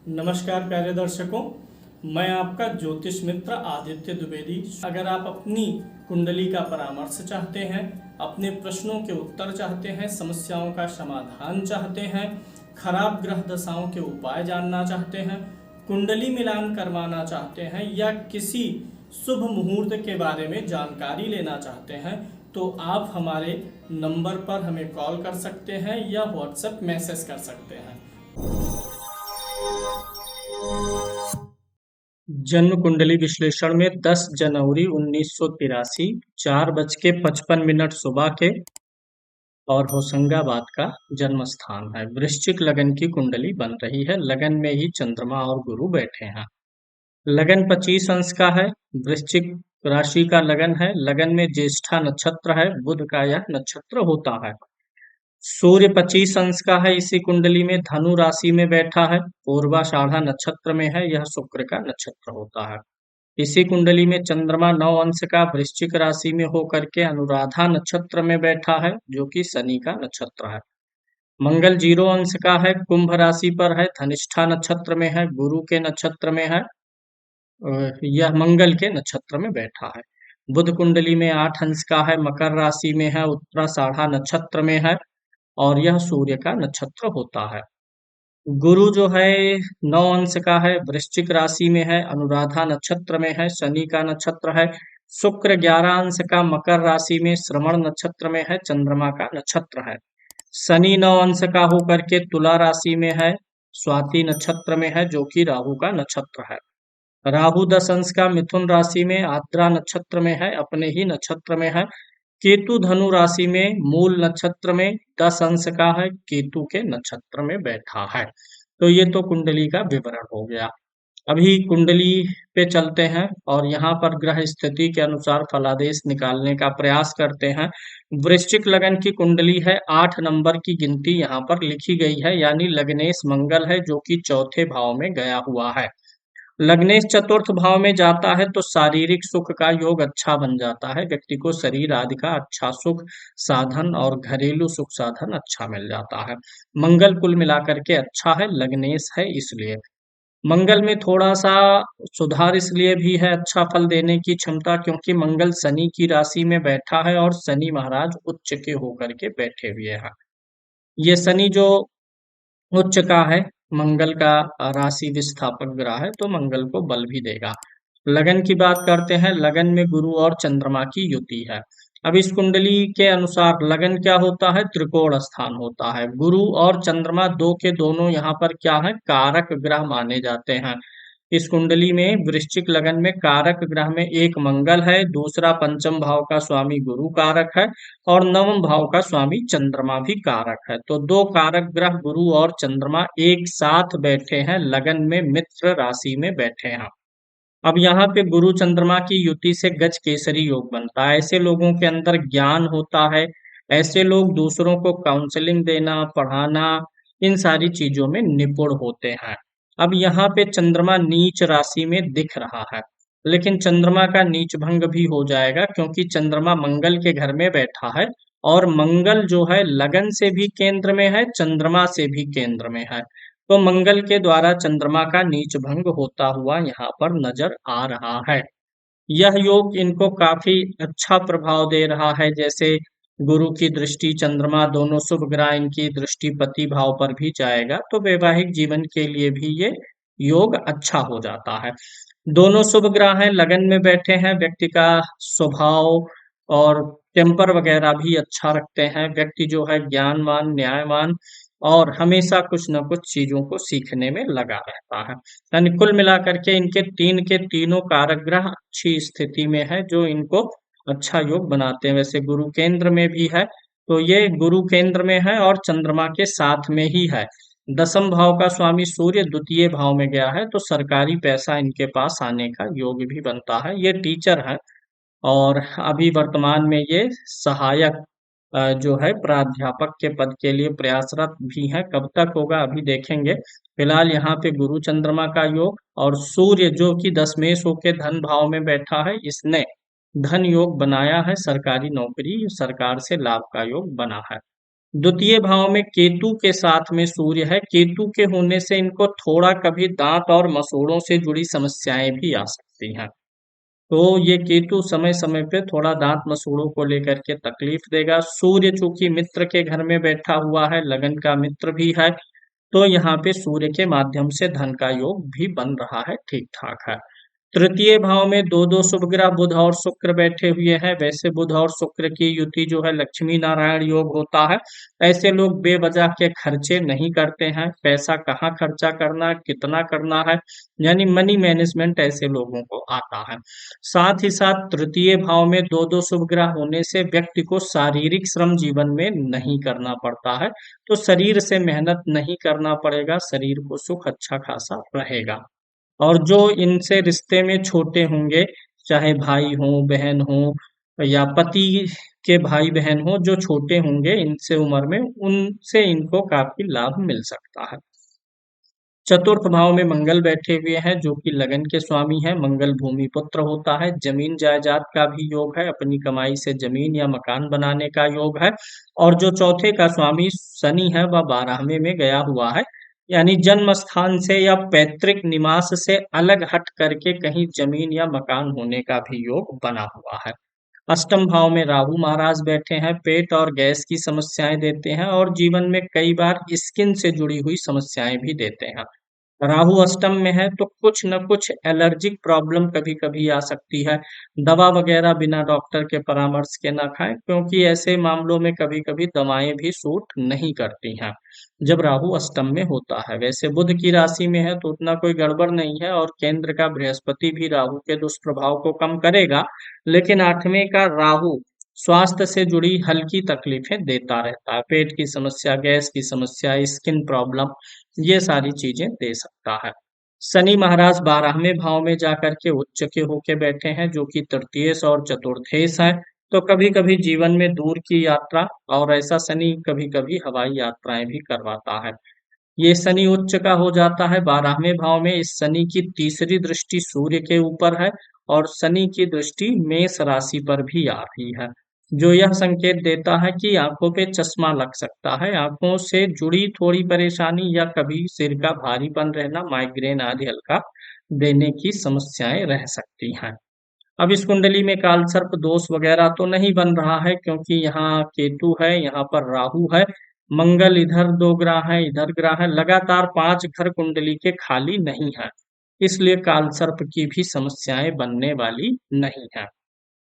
नमस्कार प्यारे दर्शकों, मैं आपका ज्योतिष मित्र आदित्य द्विवेदी। अगर आप अपनी कुंडली का परामर्श चाहते हैं, अपने प्रश्नों के उत्तर चाहते हैं, समस्याओं का समाधान चाहते हैं, खराब ग्रह दशाओं के उपाय जानना चाहते हैं, कुंडली मिलान करवाना चाहते हैं या किसी शुभ मुहूर्त के बारे में जानकारी लेना चाहते हैं, तो आप हमारे नंबर पर हमें कॉल कर सकते हैं या व्हाट्सएप मैसेज कर सकते हैं। जन्म कुंडली विश्लेषण में 10 जनवरी 1983 4:55 सुबह के और होशंगाबाद का जन्म स्थान है। वृश्चिक लगन की कुंडली बन रही है। लगन में ही चंद्रमा और गुरु बैठे हैं। लगन 25 अंश का है। वृश्चिक राशि का लगन है। लगन में ज्येष्ठा नक्षत्र है। बुध का यह नक्षत्र होता है। सूर्य 25 अंश का है। इसी कुंडली में धनु राशि में बैठा है। पूर्वाषाढ़ा नक्षत्र में है। यह शुक्र का नक्षत्र होता है। इसी कुंडली में चंद्रमा 9 अंश का वृश्चिक राशि में होकर के अनुराधा नक्षत्र में बैठा है, जो कि शनि का नक्षत्र है। मंगल 0 अंश का है। कुंभ राशि पर है। धनिष्ठा नक्षत्र में है। गुरु के नक्षत्र में है। यह मंगल के नक्षत्र में बैठा है। बुध कुंडली में 8 अंश का है। मकर राशि में है। उत्तराषाढ़ा नक्षत्र में है और यह सूर्य का नक्षत्र होता है। गुरु जो है 9 अंश का है। वृश्चिक राशि में है। अनुराधा नक्षत्र में है। शनि का नक्षत्र है। शुक्र 11 अंश का मकर राशि में श्रवण नक्षत्र में है। चंद्रमा का नक्षत्र है। शनि 9 अंश का होकर के तुला राशि में है। स्वाति नक्षत्र में है, जो कि राहु का नक्षत्र है। राहु 10 अंश का मिथुन राशि में आद्रा नक्षत्र में है, अपने ही नक्षत्र में है। केतु धनु राशि में मूल नक्षत्र में 10 अंश का है। केतु के नक्षत्र में बैठा है। तो ये तो कुंडली का विवरण हो गया। अभी कुंडली पे चलते हैं और यहाँ पर ग्रह स्थिति के अनुसार फलादेश निकालने का प्रयास करते हैं। वृश्चिक लगन की कुंडली है। 8 नंबर की गिनती यहाँ पर लिखी गई है, यानी लग्नेश मंगल है, जो कि चौथे भाव में गया हुआ है। लग्नेश चतुर्थ भाव में जाता है तो शारीरिक सुख का योग अच्छा बन जाता है। व्यक्ति को शरीर आदि का अच्छा सुख साधन और घरेलू सुख साधन अच्छा मिल जाता है। मंगल कुल मिलाकर के अच्छा है, लग्नेश है इसलिए। मंगल में थोड़ा सा सुधार इसलिए भी है, अच्छा फल देने की क्षमता, क्योंकि मंगल शनि की राशि में बैठा है और शनि महाराज उच्च के होकर के बैठे हुए हैं। ये शनि जो उच्च का है, मंगल का राशि विस्थापक ग्रह है, तो मंगल को बल भी देगा। लगन की बात करते हैं। लगन में गुरु और चंद्रमा की युति है। अब इस कुंडली के अनुसार लगन क्या होता है? त्रिकोण स्थान होता है। गुरु और चंद्रमा दो के दोनों यहाँ पर क्या है? कारक ग्रह माने जाते हैं। इस कुंडली में वृश्चिक लगन में कारक ग्रह में एक मंगल है, दूसरा पंचम भाव का स्वामी गुरु कारक है और नवम भाव का स्वामी चंद्रमा भी कारक है। तो दो कारक ग्रह गुरु और चंद्रमा एक साथ बैठे हैं, लगन में मित्र राशि में बैठे हैं। अब यहाँ पे गुरु चंद्रमा की युति से गज केसरी योग बनता है। ऐसे लोगों के अंदर ज्ञान होता है। ऐसे लोग दूसरों को काउंसलिंग देना, पढ़ाना, इन सारी चीजों में निपुण होते हैं। अब यहाँ पे चंद्रमा नीच राशि में दिख रहा है, लेकिन चंद्रमा का नीच भंग भी हो जाएगा, क्योंकि चंद्रमा मंगल के घर में बैठा है और मंगल जो है लगन से भी केंद्र में है, चंद्रमा से भी केंद्र में है। तो मंगल के द्वारा चंद्रमा का नीच भंग होता हुआ यहाँ पर नजर आ रहा है। यह योग इनको काफी अच्छा प्रभाव दे रहा है। जैसे गुरु की दृष्टि, चंद्रमा, दोनों शुभ ग्रह, इनकी दृष्टि पति भाव पर भी जाएगा, तो वैवाहिक जीवन के लिए भी ये योग अच्छा हो जाता है। दोनों शुभ ग्रह हैं, लगन में बैठे हैं। व्यक्ति का स्वभाव और टेम्पर वगैरह भी अच्छा रखते हैं। व्यक्ति जो है ज्ञानवान, न्यायवान और हमेशा कुछ न कुछ चीजों को सीखने में लगा रहता है। यानी कुल मिलाकर के इनके तीन के तीनों कारक ग्रह अच्छी स्थिति में है, जो इनको अच्छा योग बनाते हैं। वैसे गुरु केंद्र में भी है, तो ये गुरु केंद्र में है और चंद्रमा के साथ में ही है। दसम भाव का स्वामी सूर्य द्वितीय भाव में गया है, तो सरकारी पैसा इनके पास आने का योग भी बनता है। ये टीचर है और अभी वर्तमान में ये सहायक जो है प्राध्यापक के पद के लिए प्रयासरत भी है। कब तक होगा अभी देखेंगे। फिलहाल यहाँ पे गुरु चंद्रमा का योग और सूर्य जो कि दशमेश होके धन भाव में बैठा है, इसने धन योग बनाया है। सरकारी नौकरी, सरकार से लाभ का योग बना है। द्वितीय भाव में केतु के साथ में सूर्य है। केतु के होने से इनको थोड़ा कभी दांत और मसूड़ों से जुड़ी समस्याएं भी आ सकती हैं। तो ये केतु समय समय पे थोड़ा दांत मसूड़ों को लेकर के तकलीफ देगा। सूर्य चूंकि मित्र के घर में बैठा हुआ है, लगन का मित्र भी है, तो यहाँ पे सूर्य के माध्यम से धन का योग भी बन रहा है, ठीक ठाक है। तृतीय भाव में दो दो शुभ ग्रह बुध और शुक्र बैठे हुए हैं। वैसे बुध और शुक्र की युति जो है लक्ष्मी नारायण योग होता है। ऐसे लोग बेवजह के खर्चे नहीं करते हैं। पैसा कहाँ खर्चा करना, कितना करना है, यानी मनी मैनेजमेंट ऐसे लोगों को आता है। साथ ही साथ तृतीय भाव में दो दो शुभ ग्रह होने से व्यक्ति को शारीरिक श्रम जीवन में नहीं करना पड़ता है। तो शरीर से मेहनत नहीं करना पड़ेगा, शरीर को सुख अच्छा खासा रहेगा। और जो इनसे रिश्ते में छोटे होंगे, चाहे भाई हो, बहन हो, या पति के भाई बहन हो, जो छोटे होंगे इनसे उम्र में, उनसे इनको काफी लाभ मिल सकता है। चतुर्थ भाव में मंगल बैठे हुए हैं, जो कि लगन के स्वामी हैं। मंगल भूमि पुत्र होता है। जमीन जायदाद का भी योग है, अपनी कमाई से जमीन या मकान बनाने का योग है। और जो चौथे का स्वामी शनि है, वह 12वें में गया हुआ है, यानी जन्म स्थान से या पैतृक निवास से अलग हट करके कहीं जमीन या मकान होने का भी योग बना हुआ है। अष्टम भाव में राहु महाराज बैठे हैं। पेट और गैस की समस्याएं देते हैं, और जीवन में कई बार स्किन से जुड़ी हुई समस्याएं भी देते हैं। राहु अष्टम में है तो कुछ न कुछ एलर्जिक प्रॉब्लम कभी कभी आ सकती है। दवा वगैरह बिना डॉक्टर के परामर्श के ना खाएं, क्योंकि ऐसे मामलों में कभी कभी दवाएं भी सूट नहीं करती हैं जब राहु अष्टम में होता है। वैसे बुध की राशि में है तो उतना कोई गड़बड़ नहीं है, और केंद्र का बृहस्पति भी राहु के दुष्प्रभाव को कम करेगा। लेकिन 8वें का राहु स्वास्थ्य से जुड़ी हल्की तकलीफें देता रहता है। पेट की समस्या, गैस की समस्या, स्किन प्रॉब्लम, ये सारी चीजें दे सकता है। शनि महाराज 12वें भाव में जाकर के उच्च के होके बैठे हैं, जो कि तृतीयेश और चतुर्थेश है। तो कभी कभी जीवन में दूर की यात्रा, और ऐसा शनि कभी कभी हवाई यात्राएं भी करवाता है। ये शनि उच्च का हो जाता है 12वें भाव में। इस शनि की तीसरी दृष्टि सूर्य के ऊपर है, और शनि की दृष्टि मेष राशि पर भी आ रही है, जो यह संकेत देता है कि आंखों पे चश्मा लग सकता है। आंखों से जुड़ी थोड़ी परेशानी, या कभी सिर का भारीपन रहना, माइग्रेन आदि हल्का देने की समस्याएं रह सकती हैं। अब इस कुंडली में काल सर्प दोष वगैरह तो नहीं बन रहा है, क्योंकि यहाँ केतु है, यहाँ पर राहु है, मंगल इधर 2 ग्रह है, इधर ग्रह है, लगातार 5 घर कुंडली के खाली नहीं है। इसलिए काल सर्प की भी समस्याएं बनने वाली नहीं है।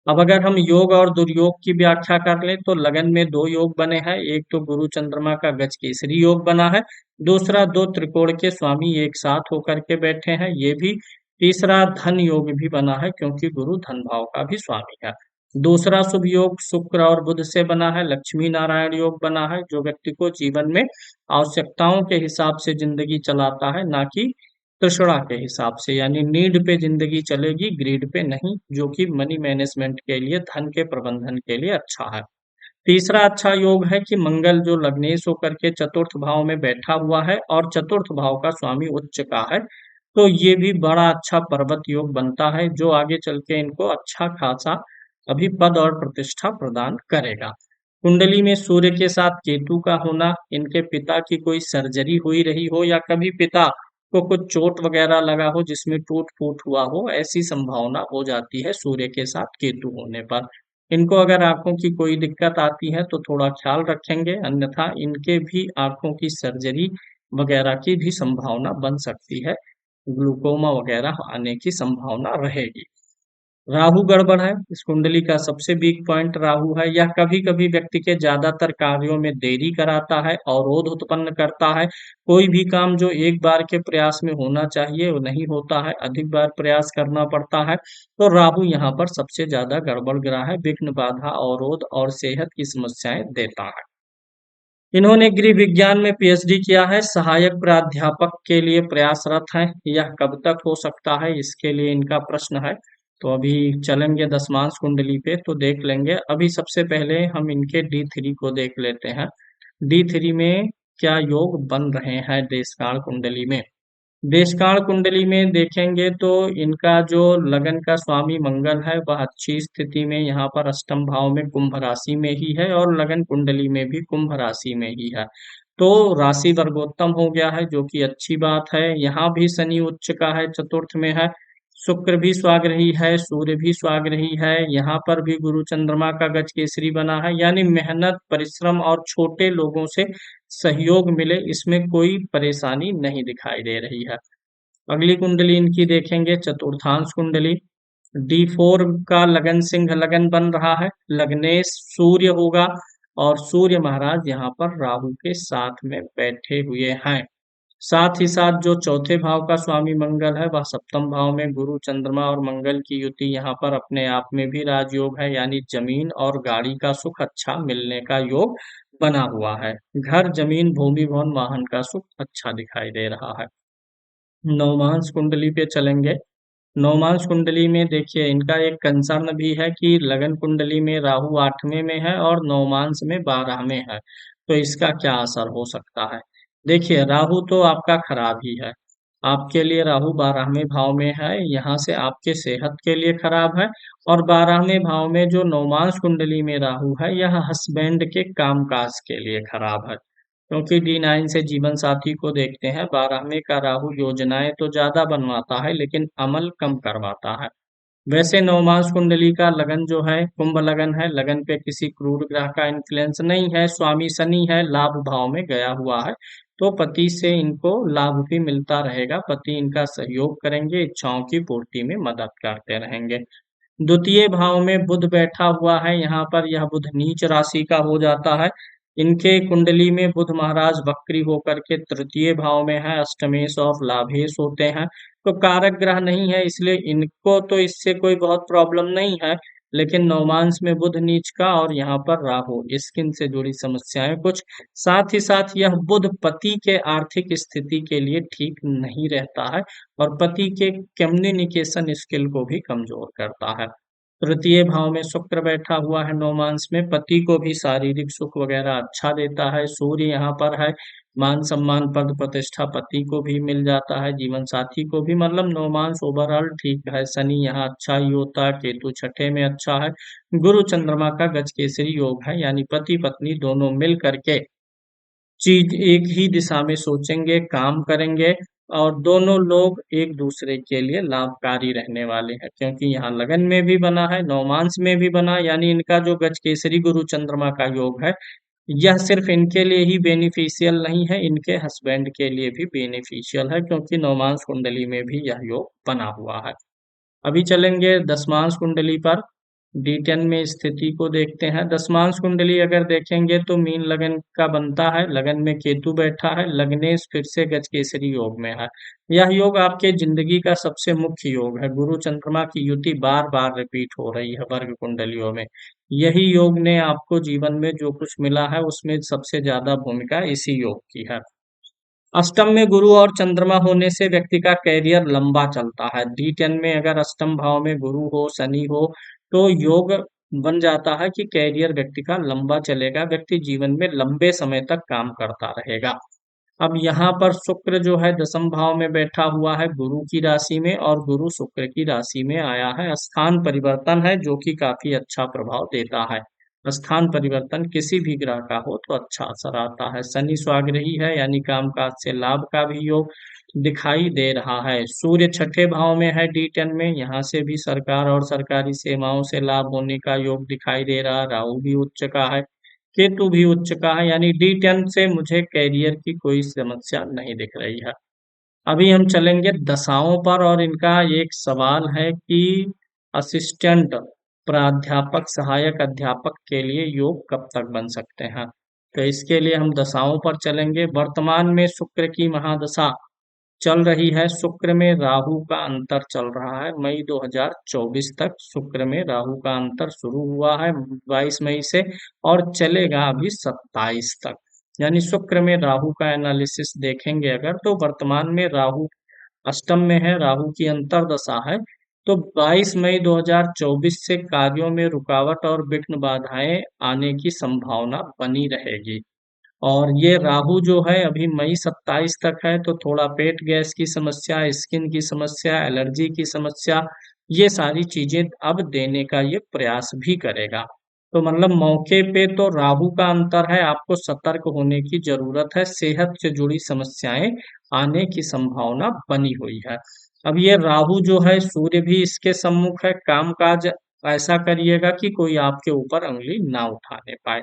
अब अगर हम योग और दुर्योग की व्याख्या कर लें, तो लगन में 2 योग बने हैं। एक तो गुरु चंद्रमा का गज केसरी योग बना है, दूसरा 2 त्रिकोण के स्वामी एक साथ होकर के बैठे हैं, ये भी। तीसरा धन योग भी बना है, क्योंकि गुरु धन भाव का भी स्वामी है। दूसरा शुभ योग शुक्र और बुध से बना है, लक्ष्मी नारायण योग बना है, जो व्यक्ति को जीवन में आवश्यकताओं के हिसाब से जिंदगी चलाता है, ना कि तृष्णा के हिसाब से, यानी नीड पे जिंदगी चलेगी, ग्रीड पे नहीं, जो कि मनी मैनेजमेंट के लिए, धन के प्रबंधन के लिए अच्छा है। तीसरा अच्छा योग है कि मंगल जो लग्नेश होकर के चतुर्थ भाव में बैठा हुआ है, और चतुर्थ भाव का स्वामी उच्च का है, तो ये भी बड़ा अच्छा पर्वत योग बनता है, जो आगे चल के इनको अच्छा खासा अभी पद और प्रतिष्ठा प्रदान करेगा। कुंडली में सूर्य के साथ केतु का होना, इनके पिता की कोई सर्जरी हुई रही हो, या कभी पिता को कुछ चोट वगैरह लगा हो जिसमें टूट फूट हुआ हो, ऐसी संभावना हो जाती है सूर्य के साथ केतु होने पर। इनको अगर आंखों की कोई दिक्कत आती है तो थोड़ा ख्याल रखेंगे, अन्यथा इनके भी आंखों की सर्जरी वगैरह की भी संभावना बन सकती है, ग्लूकोमा वगैरह आने की संभावना रहेगी। राहु गड़बड़ है, इस कुंडली का सबसे वीक पॉइंट राहु है। यह कभी कभी व्यक्ति के ज्यादातर कार्यों में देरी कराता है, अवरोध उत्पन्न करता है। कोई भी काम जो एक बार के प्रयास में होना चाहिए वो नहीं होता है, अधिक बार प्रयास करना पड़ता है। तो राहु यहाँ पर सबसे ज्यादा गड़बड़ ग्रह है, विघ्न बाधा अवरोध और सेहत की समस्याएं देता है। इन्होंने गृह विज्ञान में पीएचडी किया है, सहायक प्राध्यापक के लिए प्रयासरत हैं। यह कब तक हो सकता है, इसके लिए इनका प्रश्न है। तो अभी चलेंगे दशमांश कुंडली पे, तो देख लेंगे। अभी सबसे पहले हम इनके D3 को देख लेते हैं। D3 में क्या योग बन रहे हैं देशकाल कुंडली में। देशकाल कुंडली में देखेंगे तो इनका जो लगन का स्वामी मंगल है वह अच्छी स्थिति में यहाँ पर अष्टम भाव में कुंभ राशि में ही है और लगन कुंडली में भी कुंभ राशि में ही है। तो राशि वर्गोत्तम हो गया है, जो कि अच्छी बात है। यहाँ भी शनि उच्च का है, चतुर्थ में है। शुक्र भी स्वाग्रही है, सूर्य भी स्वाग्रही है। यहाँ पर भी गुरु चंद्रमा का गज केसरी बना है, यानी मेहनत परिश्रम और छोटे लोगों से सहयोग मिले, इसमें कोई परेशानी नहीं दिखाई दे रही है। अगली कुंडली इनकी देखेंगे, चतुर्थांश कुंडली। D4 का लगन सिंह लगन बन रहा है, लग्नेश सूर्य होगा और सूर्य महाराज यहाँ पर राहु के साथ में बैठे हुए हैं। साथ ही साथ जो चौथे भाव का स्वामी मंगल है वह सप्तम भाव में गुरु चंद्रमा और मंगल की युति यहाँ पर अपने आप में भी राजयोग है, यानी जमीन और गाड़ी का सुख अच्छा मिलने का योग बना हुआ है। घर जमीन भूमि भवन वाहन का सुख अच्छा दिखाई दे रहा है। नवमांश कुंडली पे चलेंगे। नवमांश कुंडली में देखिए इनका एक कंसर्न भी है कि लगन कुंडली में राहु 8वें में है और नवमांश में 12वें है, तो इसका क्या असर हो सकता है। देखिए राहु तो आपका खराब ही है, आपके लिए राहु 12वें भाव में है, यहाँ से आपके सेहत के लिए खराब है। और 12वें भाव में जो नवमांश कुंडली में राहु है यह हस्बैंड के कामकाज के लिए खराब है, क्योंकि D9 से जीवन साथी को देखते हैं। 12वें का राहु योजनाएं तो ज्यादा बनवाता है लेकिन अमल कम करवाता है। वैसे नवमास कुंडली का लगन जो है कुंभ लगन है, लगन पे किसी क्रूर ग्रह का इन्फ्लुएंस नहीं है, स्वामी शनि है, लाभ भाव में गया हुआ है, तो पति से इनको लाभ भी मिलता रहेगा। पति इनका सहयोग करेंगे, इच्छाओं की पूर्ति में मदद करते रहेंगे। द्वितीय भाव में बुध बैठा हुआ है, यहाँ पर यह बुध नीच राशि का हो जाता है। इनके कुंडली में बुध महाराज वक्री होकर के तृतीय भाव में है, अष्टमेश और लाभेश होते हैं, तो कारक ग्रह नहीं है, इसलिए इनको तो इससे कोई बहुत प्रॉब्लम नहीं है। लेकिन नवमांश में बुध नीच का और यहाँ पर राहु, स्किन से जुड़ी समस्याएं कुछ। साथ ही साथ यह बुध पति के आर्थिक स्थिति के लिए ठीक नहीं रहता है और पति के कम्युनिकेशन स्किल को भी कमजोर करता है। तृतीय भाव में शुक्र बैठा हुआ है नवमांश में, पति को भी शारीरिक सुख वगैरह अच्छा देता है। सूर्य यहाँ पर है, मान सम्मान पद प्रतिष्ठा पति को भी मिल जाता है, जीवन साथी को भी, मतलब नवमांश ओवरऑल ठीक है। शनि यहाँ अच्छा ही होता है, केतु छठे में अच्छा है, गुरु चंद्रमा का गज केसरी योग है, यानी पति पत्नी दोनों मिल करके चीज एक ही दिशा में सोचेंगे, काम करेंगे और दोनों लोग एक दूसरे के लिए लाभकारी रहने वाले हैं। क्योंकि यहाँ लगन में भी बना है, नवमांश में भी बना, यानी इनका जो गज केसरी गुरु चंद्रमा का योग है यह सिर्फ इनके लिए ही बेनिफिशियल नहीं है, इनके हस्बैंड के लिए भी बेनिफिशियल है, क्योंकि नवमांश कुंडली में भी यह योग बना हुआ है। अभी चलेंगे दसमांश कुंडली पर। D10 में स्थिति को देखते हैं। दसमांश कुंडली अगर देखेंगे तो मीन लगन का बनता है, लगन में केतु बैठा है, लग्नेश फिर से गज केसरी योग में है। यह योग आपके जिंदगी का सबसे मुख्य योग है, गुरु चंद्रमा की युति बार बार रिपीट हो रही है वर्ग कुंडलियों में। यही योग ने आपको जीवन में जो कुछ मिला है उसमें सबसे ज्यादा भूमिका इसी योग की है। अष्टम में गुरु और चंद्रमा होने से व्यक्ति का कैरियर लंबा चलता है। D10 में अगर अष्टम भाव में गुरु हो शनि हो तो योग बन जाता है कि कैरियर व्यक्ति का लंबा चलेगा, व्यक्ति जीवन में लंबे समय तक काम करता रहेगा। अब यहाँ पर शुक्र जो है दसम भाव में बैठा हुआ है गुरु की राशि में, और गुरु शुक्र की राशि में आया है, स्थान परिवर्तन है जो कि काफी अच्छा प्रभाव देता है। स्थान परिवर्तन किसी भी ग्रह का हो तो अच्छा असर आता है। शनि स्वाग्रही है, यानी कामकाज से लाभ का भी योग दिखाई दे रहा है। सूर्य छठे भाव में है D10 में, यहाँ से भी सरकार और सरकारी सेवाओं से लाभ होने का योग दिखाई दे रहा है। राहु भी उच्च का है, केतु भी उच्च का है, यानी D10 से मुझे कैरियर की कोई समस्या नहीं दिख रही है। अभी हम चलेंगे दशाओं पर, और इनका एक सवाल है कि असिस्टेंट प्राध्यापक सहायक अध्यापक के लिए योग कब तक बन सकते हैं। तो इसके लिए हम दशाओं पर चलेंगे। वर्तमान में शुक्र की महादशा चल रही है, शुक्र में राहु का अंतर चल रहा है। मई 2024 तक शुक्र में राहु का अंतर शुरू हुआ है 22 मई से, और चलेगा अभी 27 तक। यानी शुक्र में राहु का एनालिसिस देखेंगे अगर, तो वर्तमान में राहु अष्टम में है, राहु की अंतर्दशा है, तो 22 मई 2024 से कार्यों में रुकावट और विघ्न बाधाएं आने की संभावना बनी रहेगी। और ये राहु जो है अभी मई 27 तक है, तो थोड़ा पेट गैस की समस्या, स्किन की समस्या, एलर्जी की समस्या, ये सारी चीजें अब देने का ये प्रयास भी करेगा। तो मतलब मौके पे तो राहु का अंतर है, आपको सतर्क होने की जरूरत है, सेहत से जुड़ी समस्याएं आने की संभावना बनी हुई है। अब ये राहु जो है, सूर्य भी इसके सम्मुख है, कामकाज ऐसा करिएगा कि कोई आपके ऊपर अंगुली ना उठाने पाए।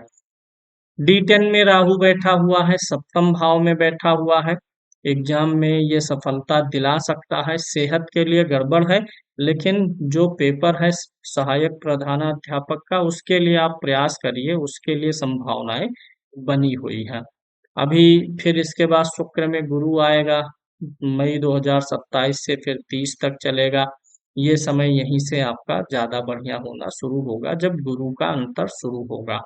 D10 में राहु बैठा हुआ है, सप्तम भाव में बैठा हुआ है, एग्जाम में ये सफलता दिला सकता है, सेहत के लिए गड़बड़ है, लेकिन जो पेपर है सहायक प्रधानाध्यापक का, उसके लिए आप प्रयास करिए, उसके लिए संभावनाएं बनी हुई है। अभी फिर इसके बाद शुक्र में गुरु आएगा, मई 2027 से फिर 30 तक चलेगा। ये समय यहीं से आपका ज्यादा बढ़िया होना शुरू होगा, जब गुरु का अंतर शुरू होगा।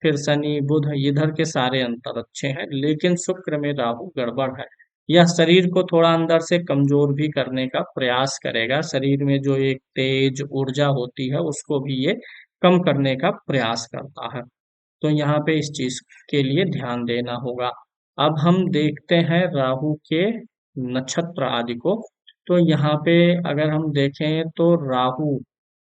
फिर शनि बुध इधर के सारे अंतर अच्छे हैं, लेकिन शुक्र में राहु गड़बड़ है। यह शरीर को थोड़ा अंदर से कमजोर भी करने का प्रयास करेगा, शरीर में जो एक तेज ऊर्जा होती है उसको भी ये कम करने का प्रयास करता है। तो यहाँ पे इस चीज के लिए ध्यान देना होगा। अब हम देखते हैं राहु के नक्षत्र आदि को। तो यहाँ पे अगर हम देखें तो राहु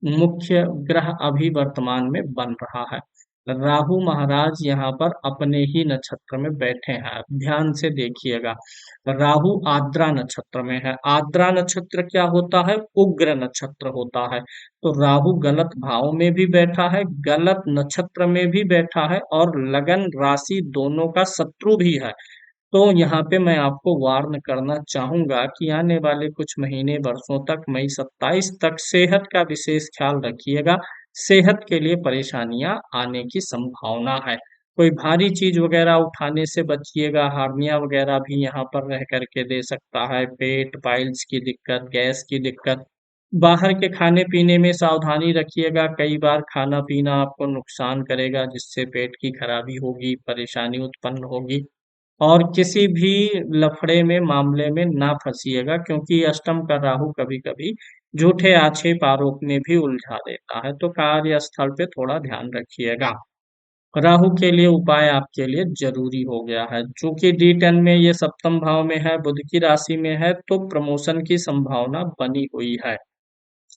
मुख्य ग्रह अभी वर्तमान में बन रहा है। राहु महाराज यहाँ पर अपने ही नक्षत्र में बैठे हैं, आप ध्यान से देखिएगा। राहु आद्रा नक्षत्र में है। आद्रा नक्षत्र क्या होता है? उग्र नक्षत्र होता है। तो राहु गलत भाव में भी बैठा है, गलत नक्षत्र में भी बैठा है, और लगन राशि दोनों का शत्रु भी है। तो यहाँ पे मैं आपको वार्न करना चाहूंगा कि आने वाले कुछ महीने वर्षों तक, मई 27 तक सेहत का विशेष ख्याल रखिएगा। सेहत के लिए परेशानियां आने की संभावना है। कोई भारी चीज वगैरह उठाने से बचिएगा, हार्निया वगैरह भी यहाँ पर रह करके दे सकता है, पेट पाइल्स की दिक्कत, गैस की दिक्कत। बाहर के खाने पीने में सावधानी रखिएगा, कई बार खाना पीना आपको नुकसान करेगा, जिससे पेट की खराबी होगी, परेशानी उत्पन्न होगी। और किसी भी लफड़े में मामले में ना फंसिएगा, क्योंकि अष्टम का राहु कभी कभी झूठे आक्षेप आरोप में भी उलझा देता है। तो कार्यस्थल पे थोड़ा ध्यान रखिएगा। राहु के लिए उपाय आपके लिए जरूरी हो गया है, चूंकि D10 में ये सप्तम भाव में है, बुध की राशि में है, तो प्रमोशन की संभावना बनी हुई है।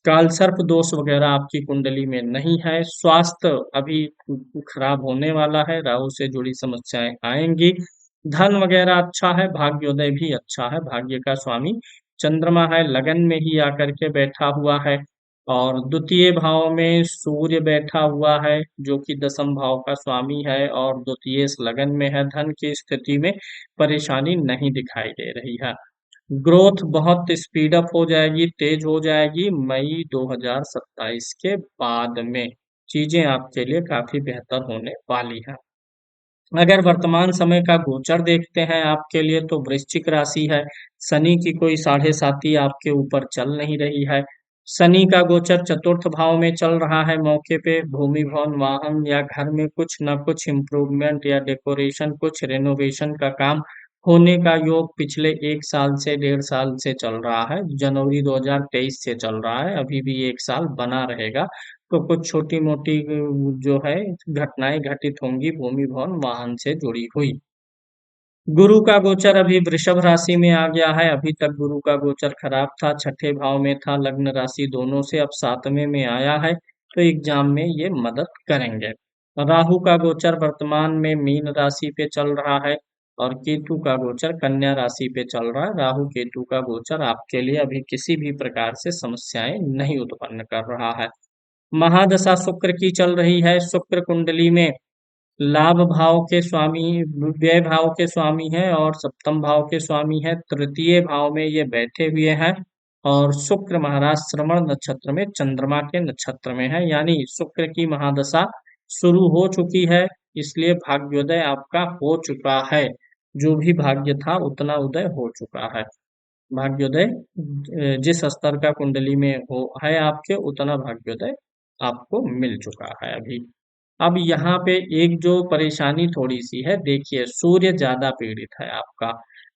काल सर्प दोष वगैरह आपकी कुंडली में नहीं है। स्वास्थ्य अभी खराब होने वाला है, राहु से जुड़ी समस्याएं आएंगी। धन वगैरह अच्छा है, भाग्योदय भी अच्छा है, भाग्य का स्वामी चंद्रमा है, लगन में ही आकर के बैठा हुआ है। और द्वितीय भाव में सूर्य बैठा हुआ है, जो कि दसम भाव का स्वामी है, और द्वितीय लगन में है। धन की स्थिति में परेशानी नहीं दिखाई दे रही है। ग्रोथ बहुत स्पीड अप हो जाएगी, तेज हो जाएगी मई 2027 के बाद में। चीजें आपके लिए काफी बेहतर होने वाली हैं। अगर वर्तमान समय का गोचर देखते हैं आपके लिए, तो वृश्चिक राशि है। शनि की कोई साढ़े साती आपके ऊपर चल नहीं रही है। शनि का गोचर चतुर्थ भाव में चल रहा है, मौके पे भूमि भवन वाहन या घर में कुछ न कुछ इम्प्रूवमेंट या डेकोरेशन, कुछ रेनोवेशन का काम होने का योग पिछले 1 साल से 1.5 साल से चल रहा है। जनवरी 2023 से चल रहा है, अभी भी 1 साल बना रहेगा। तो कुछ छोटी मोटी जो है घटनाएं घटित होंगी भूमि भवन वाहन से जुड़ी हुई। गुरु का गोचर अभी वृषभ राशि में आ गया है। अभी तक गुरु का गोचर खराब था, छठे भाव में था, लग्न राशि दोनों से, अब सातवें में आया है, तो एग्जाम में ये मदद करेंगे। राहु का गोचर वर्तमान में मीन राशि पे चल रहा है, और केतु का गोचर कन्या राशि पे चल रहा है। राहु केतु का गोचर आपके लिए अभी किसी भी प्रकार से समस्याएं नहीं उत्पन्न कर रहा है। महादशा शुक्र की चल रही है। शुक्र कुंडली में लाभ भाव के स्वामी, व्यय भाव के स्वामी है, और सप्तम भाव के स्वामी है। तृतीय भाव में ये बैठे हुए हैं, और शुक्र महाराज श्रवण नक्षत्र में चंद्रमा के नक्षत्र में है, यानी शुक्र की महादशा शुरू हो चुकी है। इसलिए भाग्योदय आपका हो चुका है, जो भी भाग्य था उतना उदय हो चुका है। भाग्योदय जिस स्तर का कुंडली में हो है आपके, उतना भाग्योदय आपको मिल चुका है अभी। अब यहाँ पे एक जो परेशानी थोड़ी सी है, देखिए सूर्य ज्यादा पीड़ित है आपका।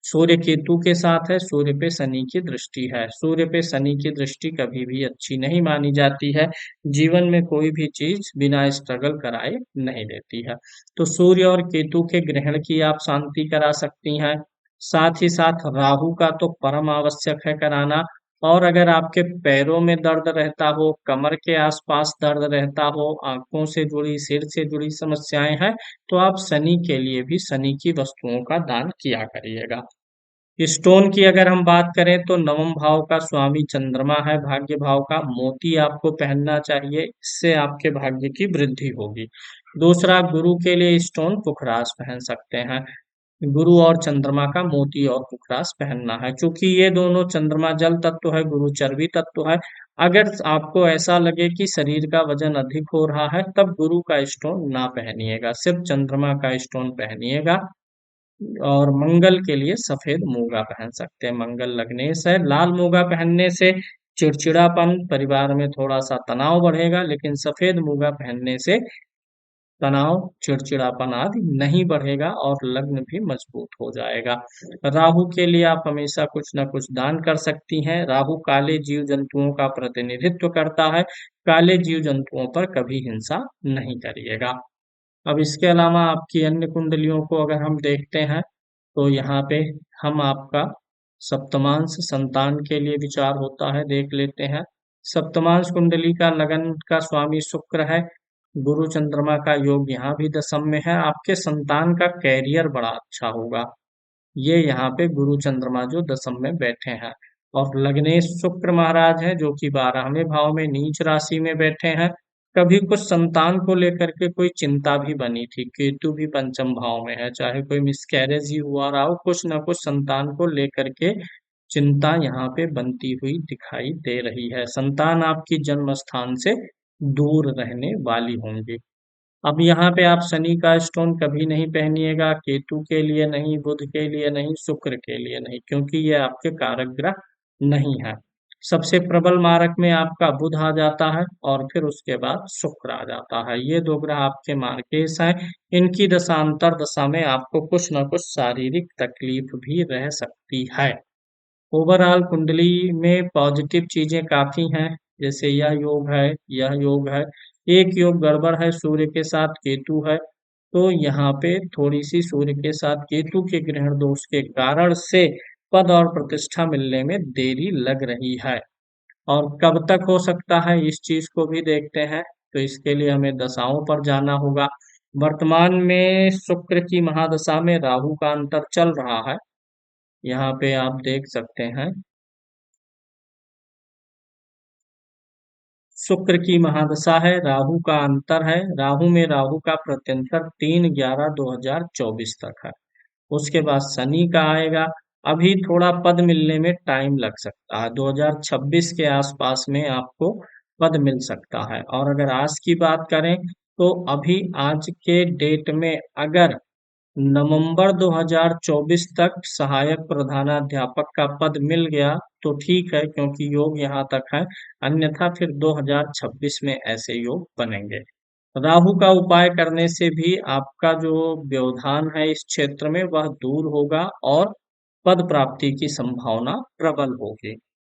सूर्य केतु के साथ है, सूर्य पे शनि की दृष्टि है। सूर्य पे शनि की दृष्टि कभी भी अच्छी नहीं मानी जाती है। जीवन में कोई भी चीज बिना स्ट्रगल कराए नहीं देती है। तो सूर्य और केतु के ग्रहण की आप शांति करा सकती हैं। साथ ही साथ राहु का तो परम आवश्यक है कराना। और अगर आपके पैरों में दर्द रहता हो, कमर के आसपास दर्द रहता हो, आंखों से जुड़ी, सिर से जुड़ी समस्याएं हैं, तो आप शनि के लिए भी शनि की वस्तुओं का दान किया करिएगा। स्टोन की अगर हम बात करें तो नवम भाव का स्वामी चंद्रमा है, भाग्य भाव का। मोती आपको पहनना चाहिए, इससे आपके भाग्य की वृद्धि होगी। दूसरा, गुरु के लिए स्टोन पुखराज पहन सकते हैं। गुरु और चंद्रमा का मोती और पुखराज पहनना है, क्योंकि ये दोनों, चंद्रमा जल तत्व है, गुरु चर्बी तत्व है। अगर आपको ऐसा लगे कि शरीर का वजन अधिक हो रहा है, तब गुरु का स्टोन ना पहनिएगा, सिर्फ चंद्रमा का स्टोन पहनिएगा। और मंगल के लिए सफेद मूंगा पहन सकते हैं, मंगल लग्नेश है। लाल मूंगा पहनने से चिड़चिड़ापन, परिवार में थोड़ा सा तनाव बढ़ेगा, लेकिन सफेद मूंगा पहनने से तनाव, चिड़चिड़ापन आदि नहीं बढ़ेगा और लग्न भी मजबूत हो जाएगा। राहु के लिए आप हमेशा कुछ न कुछ दान कर सकती हैं। राहु काले जीव जंतुओं का प्रतिनिधित्व करता है। काले जीव जंतुओं पर कभी हिंसा नहीं करिएगा। अब इसके अलावा आपकी अन्य कुंडलियों को अगर हम देखते हैं, तो यहाँ पे हम आपका सप्तमांश संतान के लिए विचार होता है, देख लेते हैं। सप्तमांश कुंडली का लगन का स्वामी शुक्र है। गुरु चंद्रमा का योग यहाँ भी दशम में है। आपके संतान का कैरियर बड़ा अच्छा होगा। ये यहाँ पे गुरु चंद्रमा जो दशम में बैठे हैं। और लग्नेश शुक्र महाराज है, जो कि 12वें भाव में नीच राशि में बैठे हैं। कभी कुछ संतान को लेकर के कोई चिंता भी बनी थी, केतु भी पंचम भाव में है, चाहे कोई मिसकैरेज ही हुआ रहा हो, कुछ ना कुछ संतान को लेकर के चिंता यहाँ पे बनती हुई दिखाई दे रही है। संतान आपकी जन्म स्थान से दूर रहने वाली होंगी। अब यहाँ पे आप शनि का स्टोन कभी नहीं पहनिएगा, केतु के लिए नहीं, बुध के लिए नहीं, शुक्र के लिए नहीं, क्योंकि ये आपके कारक ग्रह नहीं है। सबसे प्रबल मारक में आपका बुध आ जाता है और फिर उसके बाद शुक्र आ जाता है। ये दो ग्रह आपके मार्केश हैं। इनकी दशांतर दशा में आपको कुछ न कुछ शारीरिक तकलीफ भी रह सकती है। ओवरऑल कुंडली में पॉजिटिव चीजें काफी हैं, जैसे यह योग है, यह योग है। एक योग गड़बड़ है, सूर्य के साथ केतु है। तो यहाँ पे थोड़ी सी सूर्य के साथ केतु के ग्रहण दोष के कारण से पद और प्रतिष्ठा मिलने में देरी लग रही है। और कब तक हो सकता है, इस चीज को भी देखते हैं। तो इसके लिए हमें दशाओं पर जाना होगा। वर्तमान में शुक्र की महादशा में राहु का अंतर चल रहा है। यहाँ पे आप देख सकते हैं, शुक्र की महादशा है, राहु का अंतर है। राहु में राहु का प्रत्यंतर 3/11/2024 तक है। उसके बाद शनि का आएगा। अभी थोड़ा पद मिलने में टाइम लग सकता है, 2026 के आसपास में आपको पद मिल सकता है। और अगर आज की बात करें, तो अभी आज के डेट में अगर नवंबर 2024 तक सहायक प्रधानाध्यापक का पद मिल गया तो ठीक है, क्योंकि योग यहाँ तक है। अन्यथा फिर 2026 में ऐसे योग बनेंगे। राहु का उपाय करने से भी आपका जो व्यवधान है इस क्षेत्र में, वह दूर होगा और पद प्राप्ति की संभावना प्रबल होगी।